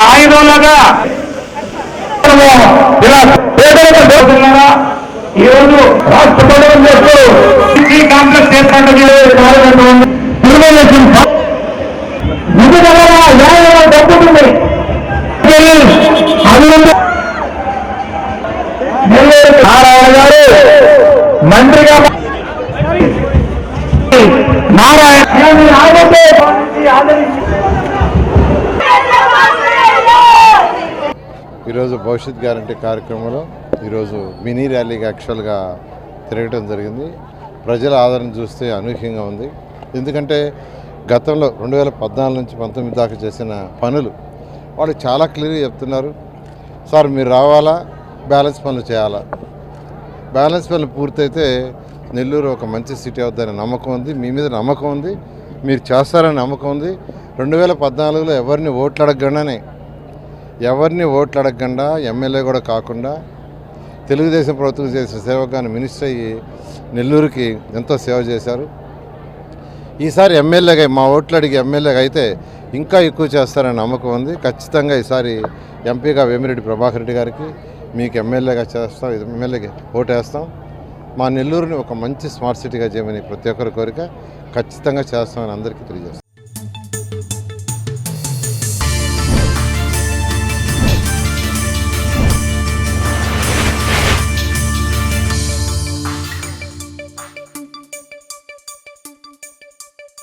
ఆయుధంలాగా ఈరోజు రాష్ట్ర ప్రభుత్వం చేస్తూ కాంప్లెక్స్ ఏర్పాటు దక్కుతుంది. నారాయణ గారు మంత్రిగా నారాయణ ఈరోజు భవిష్యత్ గ్యారంటీ కార్యక్రమంలో ఈరోజు మినీ ర్యాలీగా యాక్చువల్గా తిరగడం జరిగింది. ప్రజల ఆదరణ చూస్తే అనూహ్యంగా ఉంది. ఎందుకంటే గతంలో 2014 నుంచి 19 దాకా చేసిన పనులు వాళ్ళు చాలా క్లియర్గా చెప్తున్నారు. సార్ మీరు రావాలా, బ్యాలెన్స్ పనులు చేయాలా, బ్యాలెన్స్ పనులు పూర్తయితే నెల్లూరు ఒక మంచి సిటీ అవుతుందనే నమ్మకం ఉంది. మీ మీద నమ్మకం ఉంది, మీరు చేస్తారనే నమ్మకం ఉంది. 2014లో ఎవరిని ఓట్లు అడగకుండా ఎమ్మెల్యే కూడా కాకుండా తెలుగుదేశం ప్రభుత్వం చేసిన సేవకాన్ని మినిస్టర్ అయ్యి నెల్లూరుకి ఎంతో సేవ చేశారు. ఈసారి ఎమ్మెల్యేగా మా ఓట్లు అడిగి ఎమ్మెల్యేగా అయితే ఇంకా ఎక్కువ చేస్తారనే నమ్మకం ఉంది. ఖచ్చితంగా ఈసారి ఎంపీగా వేమిరెడ్డి ప్రభాకర్ రెడ్డి గారికి మీకు ఎమ్మెల్యేగా చేస్తాం, ఎమ్మెల్యేకి ఓటేస్తాం. మా నెల్లూరుని ఒక మంచి స్మార్ట్ సిటీగా చేయమని ప్రతి ఒక్కరి కోరిక. ఖచ్చితంగా చేస్తామని అందరికీ తెలియజేస్తాం.